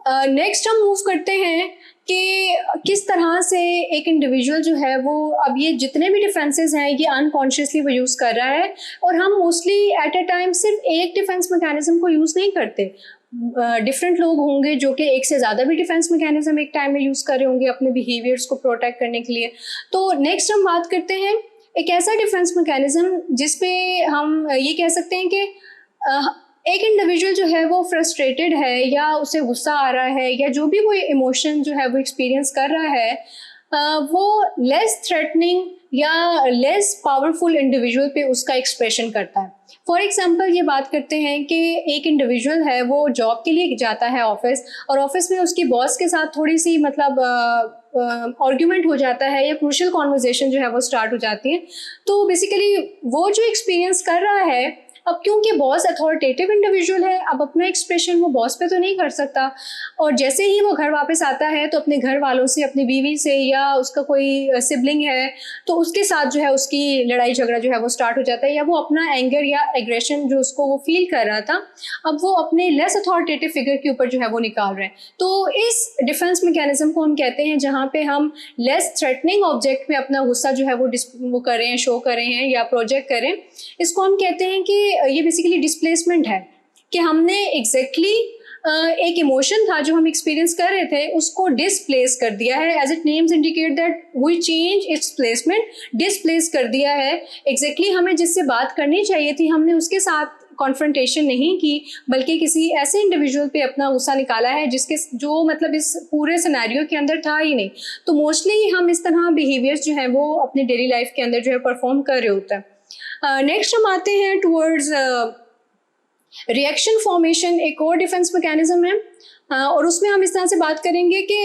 Next हम move करते हैं कि किस तरह से एक इंडिविजुअल जो है वो अब ये जितने भी डिफेंसेस हैं ये अनकॉन्शियसली वो यूज़ कर रहा है, और हम मोस्टली एट अ टाइम सिर्फ एक डिफेंस मैकेनिज्म को यूज़ नहीं करते। डिफरेंट लोग होंगे जो कि एक से ज़्यादा भी डिफेंस मैकेनिज्म एक टाइम में यूज़ कर रहे होंगे अपने बिहेवियर्स को प्रोटेक्ट करने के लिए। तो नेक्स्ट हम बात करते हैं एक ऐसा डिफेंस मैकेनिज्म जिसपे हम ये कह सकते हैं कि एक इंडिविजुअल जो है वो फ्रस्ट्रेटेड है या उसे गुस्सा आ रहा है या जो भी वो इमोशन जो है वो एक्सपीरियंस कर रहा है, वो लेस थ्रेटनिंग या लेस पावरफुल इंडिविजुअल पे उसका एक्सप्रेशन करता है। फॉर एग्जांपल ये बात करते हैं कि एक इंडिविजुअल है वो जॉब के लिए जाता है ऑफिस, और ऑफिस में उसकी बॉस के साथ थोड़ी सी मतलब आर्ग्यूमेंट हो जाता है या क्रूशियल कॉन्वर्जेशन जो है वो स्टार्ट हो जाती है। तो बेसिकली वो जो एक्सपीरियंस कर रहा है, अब क्योंकि बॉस अथॉरिटेटिव इंडिविजुअल है, अब अपना एक्सप्रेशन वो बॉस पे तो नहीं कर सकता, और जैसे ही वो घर वापस आता है तो अपने घर वालों से, अपनी बीवी से या उसका कोई सिबलिंग है तो उसके साथ जो है उसकी लड़ाई झगड़ा जो है वो स्टार्ट हो जाता है, या वो अपना एंगर या एग्रेशन जो उसको वो फील कर रहा था अब वो अपने लेस अथॉरिटेटिव फिगर के ऊपर जो है वो निकाल रहे हैं। तो इस डिफेंस मैकेनिज्म को हम कहते हैं जहाँ पे हम लेस थ्रेटनिंग ऑब्जेक्ट पे अपना गुस्सा जो है वो कर रहे हैं, शो कर रहे हैं या प्रोजेक्ट करें। इसको हम कहते हैं कि ये बेसिकली डिस्प्लेसमेंट है, कि हमने एग्जैक्टली एक इमोशन था जो हम एक्सपीरियंस कर रहे थे उसको डिस्प्लेस कर दिया है। As it names indicate that we change its placement, displace कर दिया है। एग्जैक्टली हमें जिससे बात करनी चाहिए थी हमने उसके साथ कॉन्फ्रंटेशन नहीं की, बल्कि किसी ऐसे इंडिविजुअल पे अपना गुस्सा निकाला है जिसके जो मतलब इस पूरे सिनेरियो के अंदर था ही नहीं। तो मोस्टली हम इस तरह बिहेवियर्स जो है वो अपनी डेली लाइफ के अंदर जो है परफॉर्म कर रहे होते हैं। नेक्स्ट हम आते हैं टूवर्ड्स रिएक्शन फॉर्मेशन, एक और डिफेंस मैकेनिज्म है, और उसमें हम इस तरह से बात करेंगे कि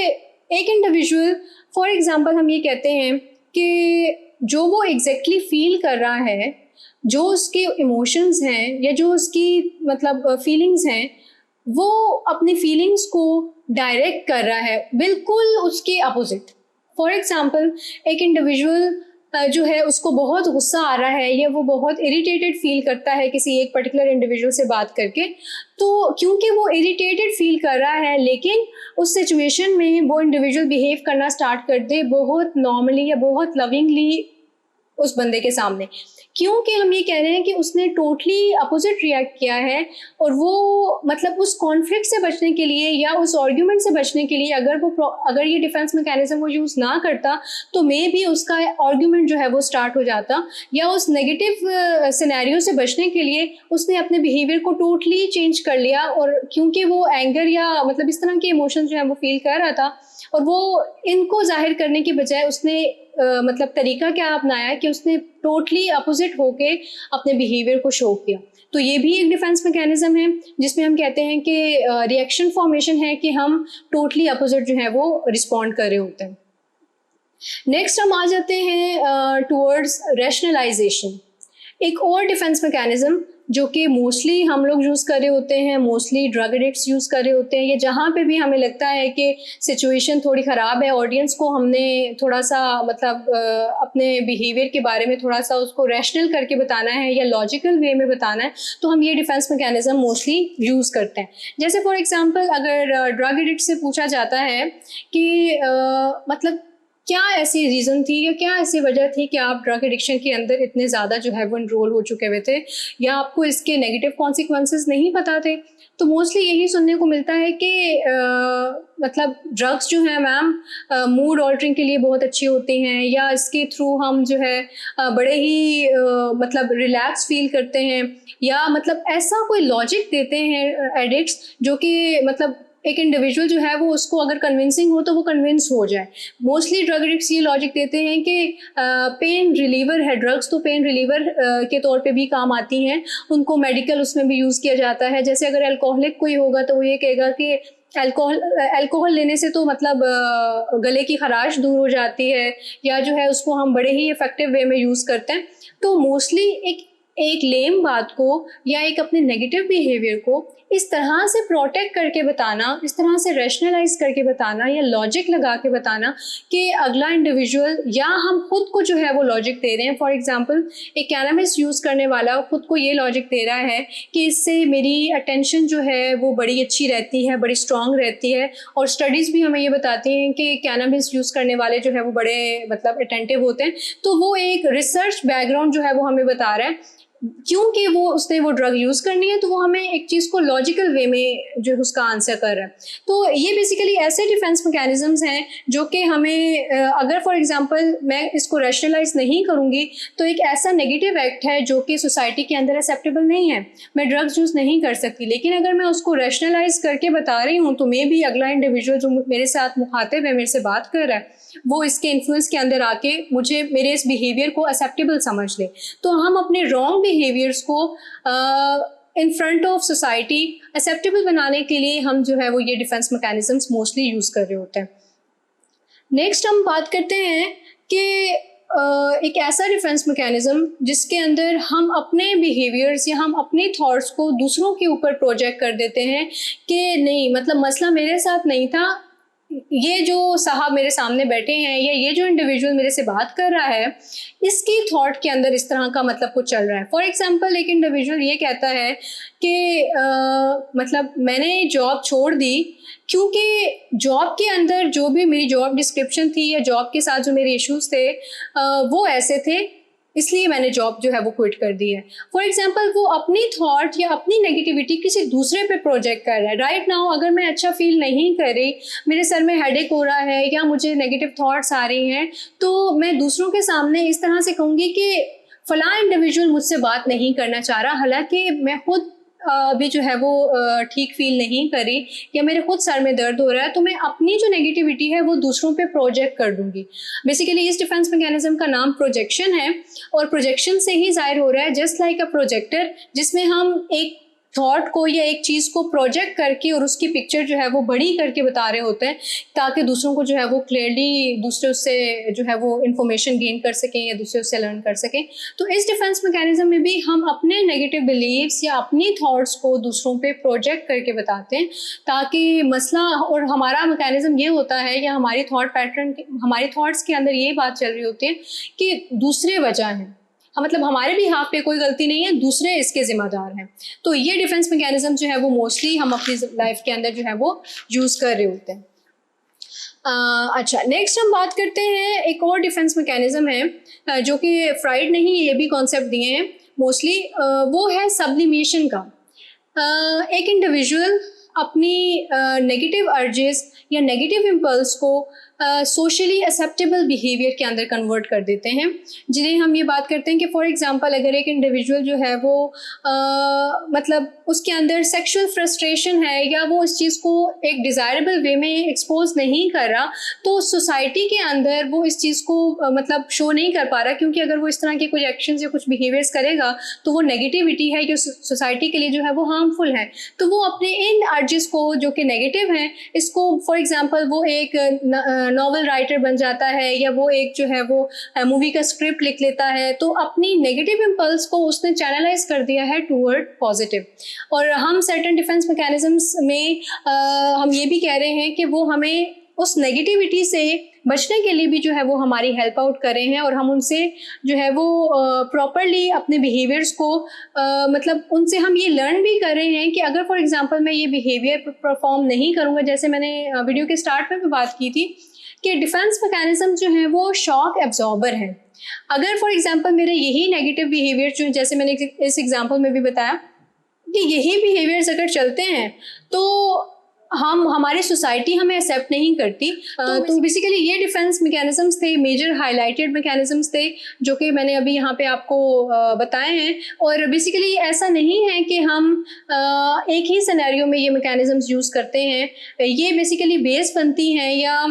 एक इंडिविजुअल, फॉर एग्जांपल हम ये कहते हैं कि जो वो एग्जैक्टली फील कर रहा है, जो उसके इमोशंस हैं या जो उसकी मतलब फीलिंग्स हैं, वो अपनी फीलिंग्स को डायरेक्ट कर रहा है बिल्कुल उसके अपोजिट। फॉर एग्जांपल एक इंडिविजुअल जो है उसको बहुत गुस्सा आ रहा है या वो बहुत इरिटेटेड फील करता है किसी एक पर्टिकुलर इंडिविजुअल से बात करके, तो क्योंकि वो इरिटेटेड फील कर रहा है लेकिन उस सिचुएशन में वो इंडिविजुअल बिहेव करना स्टार्ट कर दे बहुत नॉर्मली या बहुत लविंगली उस बंदे के सामने, क्योंकि हम ये कह रहे हैं कि उसने टोटली अपोजिट रिएक्ट किया है, और वो मतलब उस कॉन्फ्लिक्ट से बचने के लिए या उस आर्ग्यूमेंट से बचने के लिए अगर ये डिफेंस मैकेनिज्म वो यूज़ ना करता तो मे भी उसका आर्ग्यूमेंट जो है वो स्टार्ट हो जाता, या उस नेगेटिव सिनेरियो से बचने के लिए उसने अपने बिहेवियर को टोटली चेंज कर लिया, और क्योंकि वो एंगर या मतलब इस तरह के इमोशंस जो है वो फील कर रहा था, और वो इनको जाहिर करने की बजाय उसने मतलब तरीका क्या अपनाया कि उसने टोटली अपोजिट होके अपने बिहेवियर को शो किया। तो ये भी एक डिफेंस मैकेनिज्म है जिसमें हम कहते हैं कि रिएक्शन फॉर्मेशन है कि हम टोटली अपोजिट जो है वो रिस्पॉन्ड कर रहे होते हैं। नेक्स्ट हम आ जाते हैं टुवर्ड्स रैशनलाइजेशन, एक और डिफेंस मैकेनिज्म जो कि मोस्टली हम लोग यूज़ कर रहे होते हैं, मोस्टली ड्रग एडिक्ट्स यूज़ कर रहे होते हैं, ये जहाँ पे भी हमें लगता है कि सिचुएशन थोड़ी ख़राब है, ऑडियंस को हमने थोड़ा सा मतलब अपने बिहेवियर के बारे में थोड़ा सा उसको रैशनल करके बताना है या लॉजिकल वे में बताना है, तो हम ये डिफेंस मैकेनिज्म मोस्टली यूज़ करते हैं। जैसे फॉर एग्जांपल अगर ड्रग एडिक्ट से पूछा जाता है कि मतलब क्या ऐसी रीज़न थी या क्या ऐसी वजह थी कि आप ड्रग एडिक्शन के अंदर इतने ज़्यादा जो है वो इनरोल हो चुके हुए थे, या आपको इसके नेगेटिव कॉन्सिक्वेंसेस नहीं पता थे, तो मोस्टली यही सुनने को मिलता है कि मतलब ड्रग्स जो है मैम मूड ऑल्टरिंग के लिए बहुत अच्छी होती हैं, या इसके थ्रू हम जो है बड़े ही मतलब रिलैक्स फील करते हैं, या मतलब ऐसा कोई लॉजिक देते हैं एडिक्ट्स जो कि मतलब एक इंडिविजुअल जो है वो उसको अगर कन्विंसिंग हो तो वो कन्विंस हो जाए। मोस्टली ड्रग एडिक्ट्स ये लॉजिक देते हैं कि पेन रिलीवर है ड्रग्स, तो पेन रिलीवर के तौर पे भी काम आती हैं, उनको मेडिकल उसमें भी यूज़ किया जाता है। जैसे अगर अल्कोहलिक कोई होगा तो वो ये कहेगा कि अल्कोहल लेने से तो मतलब गले की खराश दूर हो जाती है, या जो है उसको हम बड़े ही इफेक्टिव वे में यूज़ करते हैं। तो मोस्टली एक एक लेम बात को या एक अपने नेगेटिव बिहेवियर को इस तरह से प्रोटेक्ट करके बताना, इस तरह से रैशनलाइज करके बताना या लॉजिक लगा के बताना कि अगला इंडिविजुअल या हम खुद को जो है वो लॉजिक दे रहे हैं। फॉर एग्जांपल एक कैनबिस यूज़ करने वाला खुद को ये लॉजिक दे रहा है कि इससे मेरी अटेंशन जो है वो बड़ी अच्छी रहती है, बड़ी स्ट्रॉन्ग रहती है, और स्टडीज़ भी हमें ये बताती हैं कि कैनबिस यूज़ करने वाले जो है वो बड़े मतलब अटेंटिव होते हैं। तो वो एक रिसर्च बैकग्राउंड जो है वो हमें बता रहा है, क्योंकि उसने वो ड्रग यूज़ करनी है, तो वो हमें एक चीज़ को लॉजिकल वे में जो उसका आंसर कर रहा है। तो ये बेसिकली ऐसे डिफेंस मैकेनिज्म्स हैं जो कि हमें अगर फॉर एग्जांपल मैं इसको रैशनलाइज नहीं करूँगी तो एक ऐसा नेगेटिव एक्ट है जो कि सोसाइटी के अंदर एक्सेप्टेबल नहीं है, मैं ड्रग्स यूज़ नहीं कर सकती। लेकिन अगर मैं उसको रैशनलाइज करके बता रही हूँ तो मे भी अगला इंडिविजुअल जो मेरे साथ मुखातिब है, मेरे से बात कर रहा है, वो इसके इन्फ्लुएंस के अंदर आके मुझे मेरे इस बिहेवियर को एक्सेप्टेबल समझ ले। तो हम अपने रॉन्ग बिहेवियर्स को in front of society acceptable बनाने के लिए हम जो है वो ये डिफेंस मैकेनिज्म्स मोस्टली यूज़ कर रहे होते हैं। नेक्स्ट हम बात करते हैं कि एक ऐसा डिफेंस मैकेनिज्म जिसके अंदर हम अपने बिहेवियर्स या हम अपने थॉट्स को दूसरों के ऊपर प्रोजेक्ट कर देते हैं कि नहीं, मतलब मसला मेरे साथ नहीं था, ये जो साहब मेरे सामने बैठे हैं या ये जो इंडिविजुअल मेरे से बात कर रहा है, इसकी थॉट के अंदर इस तरह का मतलब कुछ चल रहा है। फॉर एग्जांपल एक इंडिविजुअल ये कहता है कि मतलब मैंने जॉब छोड़ दी क्योंकि जॉब के अंदर जो भी मेरी जॉब डिस्क्रिप्शन थी या जॉब के साथ जो मेरे इश्यूज थे वो ऐसे थे, इसलिए मैंने जॉब जो है वो क्विट कर दी है। फॉर एग्जांपल वो अपनी थॉट या अपनी नेगेटिविटी किसी दूसरे पे प्रोजेक्ट कर रहा है। राइट नाउ अगर मैं अच्छा फील नहीं कर रही, मेरे सर में हेडेक हो रहा है या मुझे नेगेटिव थॉट्स आ रही हैं, तो मैं दूसरों के सामने इस तरह से कहूँगी कि फलां इंडिविजुअल मुझसे बात नहीं करना चाह रहा, हालांकि मैं खुद अभी जो है वो ठीक फील नहीं करी या मेरे खुद सर में दर्द हो रहा है, तो मैं अपनी जो नेगेटिविटी है वो दूसरों पे प्रोजेक्ट कर दूंगी। बेसिकली इस डिफेंस मैकेनिज्म का नाम प्रोजेक्शन है, और प्रोजेक्शन से ही जाहिर हो रहा है जस्ट लाइक अ प्रोजेक्टर, जिसमें हम एक थॉट को या एक चीज़ को प्रोजेक्ट करके और उसकी पिक्चर जो है वो बड़ी करके बता रहे होते हैं ताकि दूसरों को जो है वो क्लियरली दूसरे उससे जो है वो इंफॉर्मेशन गेन कर सकें या दूसरे उससे लर्न कर सकें। तो इस डिफेंस मैकेनिज्म में भी हम अपने नेगेटिव बिलीव्स या अपनी थॉट्स को दूसरों पे प्रोजेक्ट करके बताते हैं ताकि मसला, और हमारा मैकेनिज्म ये होता है या हमारी थॉट पैटर्न, हमारी थॉट्स के अंदर ये बात चल रही होती है कि दूसरे वजह हैं, मतलब हमारे भी हाथ पे कोई गलती नहीं है, दूसरे इसके जिम्मेदार हैं। तो ये डिफेंस मैकेनिज्म जो है वो मोस्टली हम अपनी लाइफ के अंदर जो है वो यूज़ कर रहे होते हैं। अच्छा, नेक्स्ट हम बात करते हैं एक और डिफेंस मैकेनिज्म है जो कि फ्राइड ने ही ये भी कॉन्सेप्ट दिए हैं मोस्टली, वो है सब्लिमेशन का। एक इंडिविजुअल अपनी नेगेटिव अर्जेस या नेगेटिव इम्पल्स को सोशली एक्सेप्टेबल बिहेवियर के अंदर कन्वर्ट कर देते हैं, जिन्हें हम ये बात करते हैं कि फॉर एग्जांपल अगर एक इंडिविजुअल जो है वो मतलब उसके अंदर सेक्सुअल फ्रस्ट्रेशन है या वो इस चीज़ को एक डिज़ायरेबल वे में एक्सपोज नहीं कर रहा, तो सोसाइटी के अंदर वो इस चीज़ को मतलब शो नहीं कर पा रहा, क्योंकि अगर वो इस तरह के कुछ एक्शंस या कुछ बिहेवियर्स करेगा तो वो नेगेटिविटी है जो सोसाइटी के लिए जो है वो हार्मफुल है। तो वो अपने इन अर्जेस को जो कि नेगेटिव हैं, इसको फॉर एग्जांपल वो एक नॉवल राइटर बन जाता है या वो एक जो है वो मूवी का स्क्रिप्ट लिख लेता है, तो अपनी नेगेटिव इम्पल्स को उसने चैनलाइज कर दिया है टूवर्ड पॉजिटिव। और हम सर्टेन डिफेंस मैकेनिज्म्स में हम ये भी कह रहे हैं कि वो हमें उस नेगेटिविटी से बचने के लिए भी जो है वो हमारी हेल्प आउट कर रहे हैं, और हम उनसे जो है वो प्रॉपरली अपने बिहेवियर्स को मतलब उनसे हम ये लर्न भी कर रहे हैं कि अगर फॉर एग्जांपल मैं ये बिहेवियर परफॉर्म नहीं करूँगा, जैसे मैंने वीडियो के स्टार्ट में भी बात की थी कि डिफेंस मैकेनिज्म जो है वो शॉक एब्जॉर्बर हैं। अगर फॉर एग्जांपल मेरे यही नेगेटिव बिहेवियर जो जैसे मैंने इस एग्जांपल में भी बताया कि यही बिहेवियर्स अगर चलते हैं तो हमारी सोसाइटी हमें एक्सेप्ट नहीं करती। तो बेसिकली ये डिफेंस मैकेनिज्म्स थे, मेजर हाईलाइटेड मैकेनिज्म्स थे जो कि मैंने अभी यहाँ पे आपको बताए हैं। और बेसिकली ऐसा नहीं है कि हम एक ही सिनेरियो में ये मैकेनिज्म्स यूज़ करते हैं, ये बेसिकली बेस बनती हैं या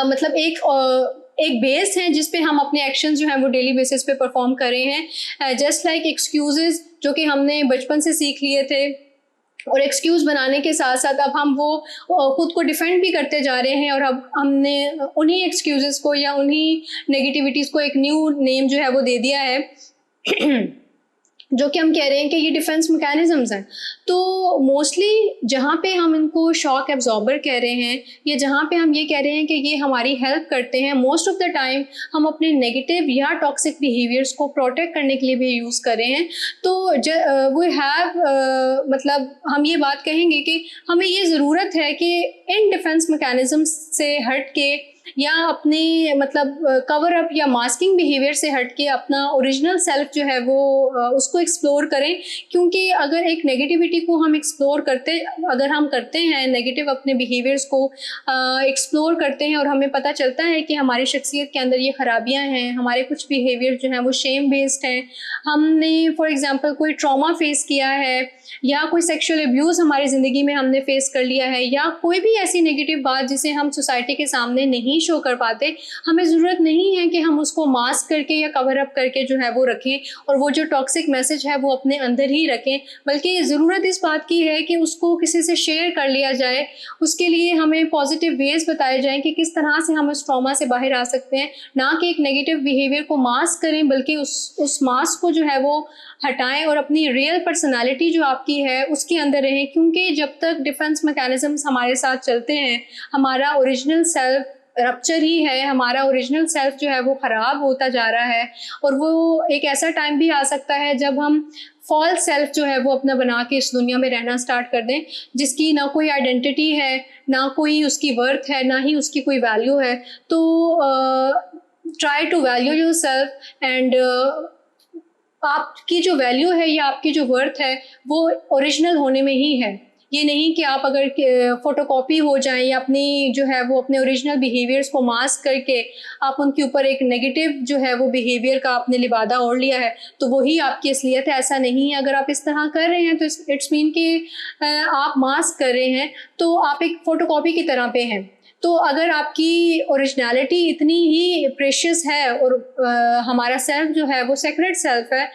मतलब एक बेस है जिस पे हम अपने एक्शंस जो हैं वो डेली बेसिस पे परफॉर्म कर रहे हैं। जस्ट लाइक एक्सक्यूजेज जो कि हमने बचपन से सीख लिए थे, और एक्सक्यूज़ बनाने के साथ साथ अब हम वो खुद को डिफेंड भी करते जा रहे हैं, और अब हमने उन्हीं एक्सक्यूजेस को या उन्हीं नेगेटिविटीज़ को एक न्यू नेम जो है वो दे दिया है जो कि हम कह रहे हैं कि ये डिफेंस मैकेनिज्म्स हैं। तो मोस्टली जहाँ पे हम इनको शॉक एब्जॉर्बर कह रहे हैं या जहाँ पे हम ये कह रहे हैं कि ये हमारी हेल्प करते हैं, मोस्ट ऑफ द टाइम हम अपने नेगेटिव या टॉक्सिक बिहेवियर्स को प्रोटेक्ट करने के लिए भी यूज़ कर रहे हैं। तो वी हैव मतलब हम ये बात कहेंगे कि हमें ये ज़रूरत है कि इन डिफेंस मैकेनिज्म्स से हट के या अपने मतलब कवर अप या मास्किंग बिहेवियर से हट के अपना ओरिजिनल सेल्फ जो है वो उसको एक्सप्लोर करें। क्योंकि अगर एक नेगेटिविटी को हम एक्सप्लोर अगर हम करते हैं नेगेटिव अपने बिहेवियर्स को एक्सप्लोर करते हैं और हमें पता चलता है कि हमारी शख्सियत के अंदर ये खराबियां हैं, हमारे कुछ बिहेवियर जो हैं वो शेम बेस्ड हैं, हमने फॉर एग्जांपल कोई ट्रॉमा फेस किया है या कोई सेक्सुअल अब्यूज़ हमारी ज़िंदगी में हमने फेस कर लिया है या कोई भी ऐसी नेगेटिव बात जिसे हम सोसाइटी के सामने नहीं शो कर पाते, हमें ज़रूरत नहीं है कि हम उसको मास्क करके या कवर अप करके जो है वो रखें और वो जो टॉक्सिक मैसेज है वो अपने अंदर ही रखें, बल्कि ज़रूरत इस बात की है कि उसको किसी से शेयर कर लिया जाए। उसके लिए हमें पॉजिटिव वेज बताए जाएँ कि किस तरह से हम उस ट्रॉमा से बाहर आ सकते हैं, ना कि एक नेगेटिव बिहेवियर को मास्क करें, बल्कि उस मास्क को जो है वो हटाएं और अपनी रियल पर्सनालिटी जो आपकी है उसके अंदर रहें। क्योंकि जब तक डिफेंस मैकेनिज्म्स हमारे साथ चलते हैं, हमारा ओरिजिनल सेल्फ रप्चर ही है, हमारा ओरिजिनल सेल्फ जो है वो ख़राब होता जा रहा है। और वो एक ऐसा टाइम भी आ सकता है जब हम फॉल्स सेल्फ जो है वो अपना बना के इस दुनिया में रहना स्टार्ट कर दें, जिसकी ना कोई आइडेंटिटी है, ना कोई उसकी वर्थ है, ना ही उसकी कोई वैल्यू है। तो try to value yourself and आपकी जो वैल्यू है या आपकी जो वर्थ है वो ओरिजिनल होने में ही है। ये नहीं कि आप अगर फोटोकॉपी हो जाएं या अपनी जो है वो अपने ओरिजिनल बिहेवियर्स को मास्क करके आप उनके ऊपर एक नेगेटिव जो है वो बिहेवियर का आपने लिबादा ओढ़ लिया है तो वही आपकी असलियत है। ऐसा नहीं है। अगर आप इस तरह कर रहे हैं तो इट्स मीन कि आप मास्क कर रहे हैं, तो आप एक फ़ोटोकॉपी की तरह पे हैं। तो अगर आपकी ओरिजिनलिटी इतनी ही प्रेशियस है और हमारा सेल्फ जो है वो सेक्रेट सेल्फ है,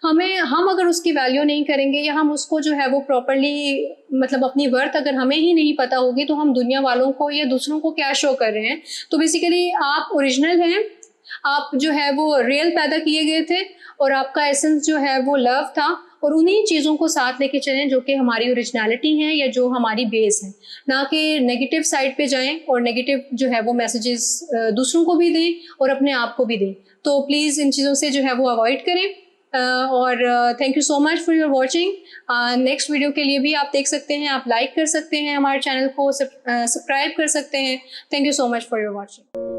हम अगर उसकी वैल्यू नहीं करेंगे या हम उसको जो है वो प्रॉपर्ली मतलब अपनी वर्थ अगर हमें ही नहीं पता होगी, तो हम दुनिया वालों को या दूसरों को क्या शो कर रहे हैं। तो बेसिकली आप ओरिजिनल हैं, आप जो है वो रियल पैदा किए गए थे और आपका एसेंस जो है वो लव था, और उन्हीं चीज़ों को साथ लेके चलें जो कि हमारी ओरिजिनलिटी है या जो हमारी बेस है, ना कि नेगेटिव साइड पे जाएं और नेगेटिव जो है वो मैसेजेस दूसरों को भी दें और अपने आप को भी दें। तो प्लीज़ इन चीज़ों से जो है वो अवॉइड करें। और thank you so much for your watching. Next video के लिए भी आप देख सकते हैं, आप लाइक कर सकते हैं, हमारे चैनल को सब्सक्राइब कर सकते हैं। Thank you so much for your watching.